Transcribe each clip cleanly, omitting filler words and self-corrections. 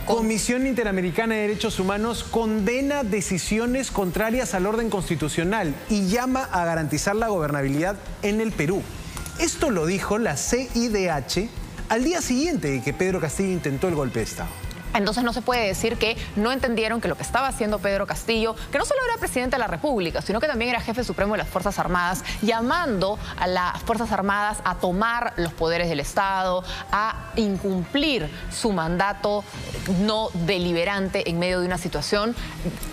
Comisión Interamericana de Derechos Humanos condena decisiones contrarias al orden constitucional y llama a garantizar la gobernabilidad en el Perú. Esto lo dijo la CIDH al día siguiente de que Pedro Castillo intentó el golpe de Estado. Entonces no se puede decir que no entendieron que lo que estaba haciendo Pedro Castillo, que no solo era presidente de la República, sino que también era jefe supremo de las Fuerzas Armadas, llamando a las Fuerzas Armadas a tomar los poderes del Estado, a incumplir su mandato no deliberante en medio de una situación.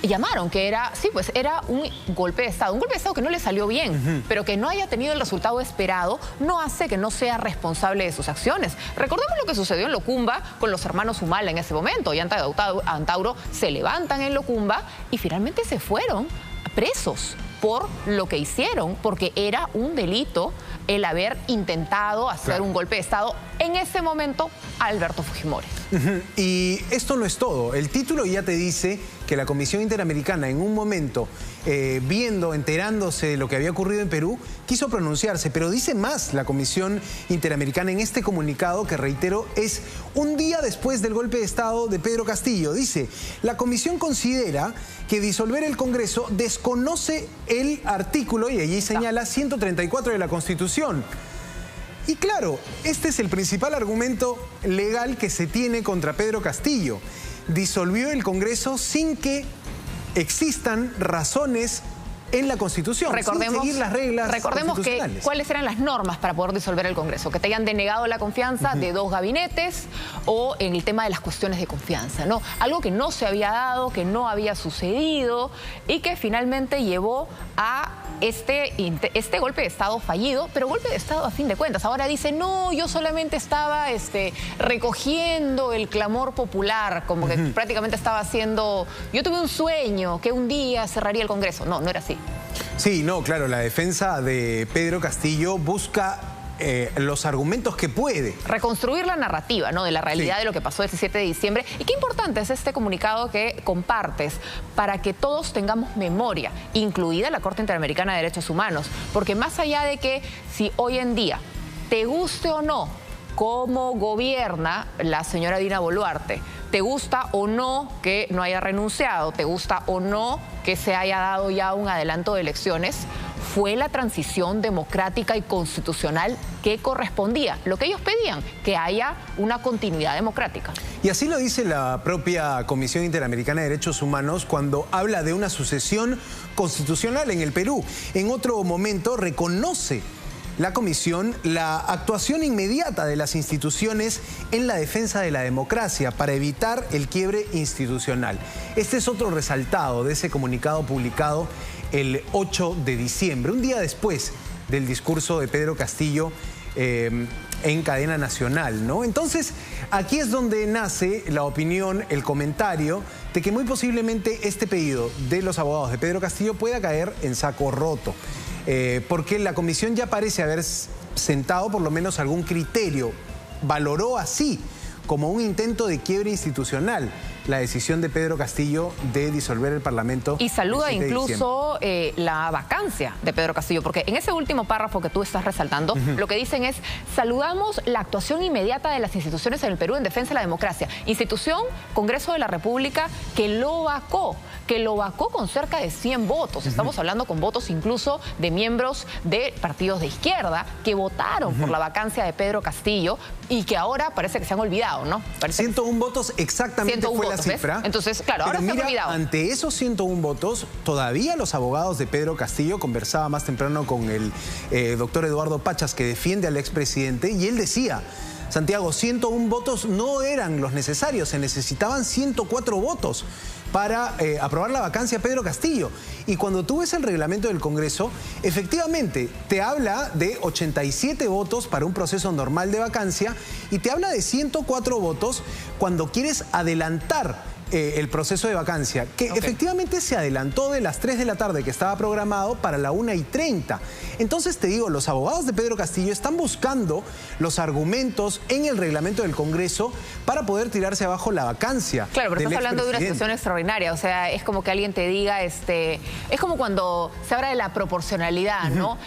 Llamaron que era, sí, pues era un golpe de Estado que no le salió bien, pero que no haya tenido el resultado esperado no hace que no sea responsable de sus acciones. Recordemos lo que sucedió en Locumba con los hermanos Humala en ese momento. Ollanta y Antauro se levantan en Locumba y finalmente se fueron presos por lo que hicieron, porque era un delito el haber intentado hacer un golpe de Estado en ese momento a Alberto Fujimori. Y esto no es todo. El título ya te dice que la Comisión Interamericana en un momento, enterándose de lo que había ocurrido en Perú, quiso pronunciarse, pero dice más la Comisión Interamericana en este comunicado que, reitero, es un día después del golpe de Estado de Pedro Castillo. Dice, la Comisión considera que disolver el Congreso desconoce el artículo, y allí señala, 134 de la Constitución. Y claro, este es el principal argumento legal que se tiene contra Pedro Castillo. Disolvió el Congreso sin que existan razones en la Constitución, sin seguir las reglas constitucionales. ¿Cuáles eran las normas para poder disolver el Congreso? Que te hayan denegado la confianza de 2 gabinetes o en el tema de las cuestiones de confianza, ¿no? Algo que no se había dado, que no había sucedido y que finalmente llevó a este golpe de Estado fallido, pero golpe de Estado a fin de cuentas. Ahora dice, no, yo solamente estaba recogiendo el clamor popular, como que prácticamente estaba haciendo, yo tuve un sueño que un día cerraría el Congreso. No, no era así. Sí, no, claro, la defensa de Pedro Castillo busca los argumentos que puede. Reconstruir la narrativa, ¿no?, de la realidad de lo que pasó el 17 de diciembre. Y qué importante es este comunicado que compartes para que todos tengamos memoria, incluida la Corte Interamericana de Derechos Humanos. Porque más allá de que si hoy en día, te guste o no cómo gobierna la señora Dina Boluarte, te gusta o no que no haya renunciado, te gusta o no que se haya dado ya un adelanto de elecciones, fue la transición democrática y constitucional que correspondía. Lo que ellos pedían, que haya una continuidad democrática. Y así lo dice la propia Comisión Interamericana de Derechos Humanos cuando habla de una sucesión constitucional en el Perú. En otro momento reconoce la Comisión la actuación inmediata de las instituciones en la defensa de la democracia para evitar el quiebre institucional. Este es otro resaltado de ese comunicado publicado el 8 de diciembre, un día después del discurso de Pedro Castillo en cadena nacional, ¿no? Entonces, aquí es donde nace la opinión, el comentario de que muy posiblemente este pedido de los abogados de Pedro Castillo pueda caer en saco roto. Porque la comisión ya parece haber sentado por lo menos algún criterio, valoró así como un intento de quiebre institucional la decisión de Pedro Castillo de disolver el Parlamento. Y saluda incluso la vacancia de Pedro Castillo, porque en ese último párrafo que tú estás resaltando, lo que dicen es, saludamos la actuación inmediata de las instituciones en el Perú en defensa de la democracia. Institución, Congreso de la República, que lo vacó con cerca de 100 votos. Estamos hablando con votos incluso de miembros de partidos de izquierda que votaron por la vacancia de Pedro Castillo y que ahora parece que se han olvidado, ¿no? 101 votos exactamente fue la cifra. ¿Ves? Entonces, claro, ahora se han olvidado. Ante esos 101 votos, todavía los abogados de Pedro Castillo, conversaba más temprano con el doctor Eduardo Pachas, que defiende al expresidente, y él decía, Santiago, 101 votos no eran los necesarios, se necesitaban 104 votos para aprobar la vacancia a Pedro Castillo. Y cuando tú ves el reglamento del Congreso, efectivamente te habla de 87 votos para un proceso normal de vacancia y te habla de 104 votos cuando quieres adelantar el proceso de vacancia, que efectivamente se adelantó de las 3 de la tarde que estaba programado para la 1:30. Entonces te digo, los abogados de Pedro Castillo están buscando los argumentos en el reglamento del Congreso para poder tirarse abajo la vacancia. Claro, pero estás hablando de una situación extraordinaria, o sea, es como que alguien te diga, es como cuando se habla de la proporcionalidad, ¿no?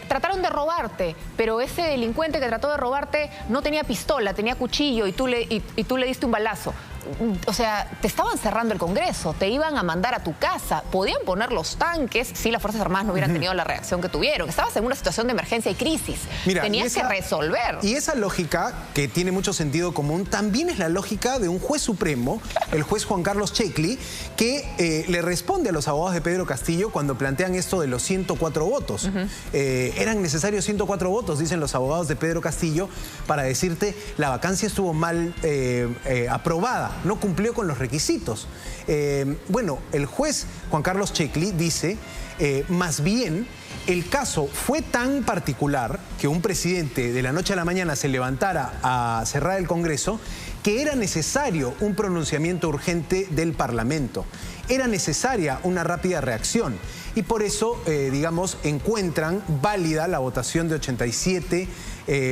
trataron de robarte, pero ese delincuente que trató de robarte no tenía pistola, tenía cuchillo y tú le diste un balazo. O sea, te estaban cerrando el Congreso, te iban a mandar a tu casa, podían poner los tanques si las Fuerzas Armadas no hubieran tenido la reacción que tuvieron. Estabas en una situación de emergencia y crisis. Mira, tenías que resolver. Y esa lógica, que tiene mucho sentido común, también es la lógica de un juez supremo, el juez Juan Carlos Checli, que le responde a los abogados de Pedro Castillo cuando plantean esto de los 104 votos. Eran necesarios 104 votos, dicen los abogados de Pedro Castillo, para decirte la vacancia estuvo mal aprobada. No cumplió con los requisitos. Bueno, el juez Juan Carlos Checli dice, más bien, el caso fue tan particular que un presidente de la noche a la mañana se levantara a cerrar el Congreso, que era necesario un pronunciamiento urgente del Parlamento. Era necesaria una rápida reacción. Y por eso, digamos, encuentran válida la votación de 87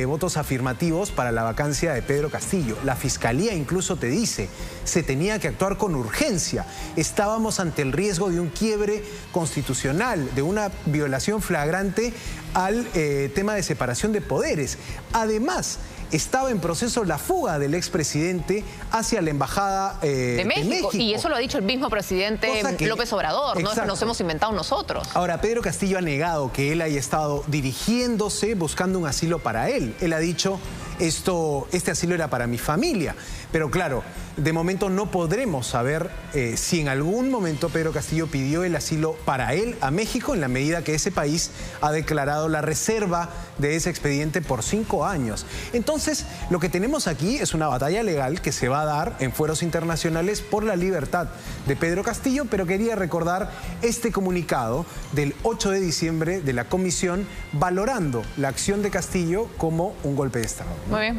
votos afirmativos para la vacancia de Pedro Castillo. La Fiscalía incluso te dice, se tenía que actuar con urgencia. Estábamos ante el riesgo de un quiebre constitucional, de una violación flagrante al tema de separación de poderes. Además, estaba en proceso la fuga del expresidente hacia la embajada de México. Y eso lo ha dicho el mismo presidente López Obrador, no nos hemos inventado nosotros. Ahora, Pedro Castillo ha negado que él haya estado dirigiéndose buscando un asilo para él. Él ha dicho, este asilo era para mi familia. Pero claro, de momento no podremos saber si en algún momento Pedro Castillo pidió el asilo para él a México, en la medida que ese país ha declarado la reserva de ese expediente por 5 años. Entonces, lo que tenemos aquí es una batalla legal que se va a dar en fueros internacionales por la libertad de Pedro Castillo, pero quería recordar este comunicado del 8 de diciembre de la Comisión valorando la acción de Castillo como un golpe de Estado. Muy bien.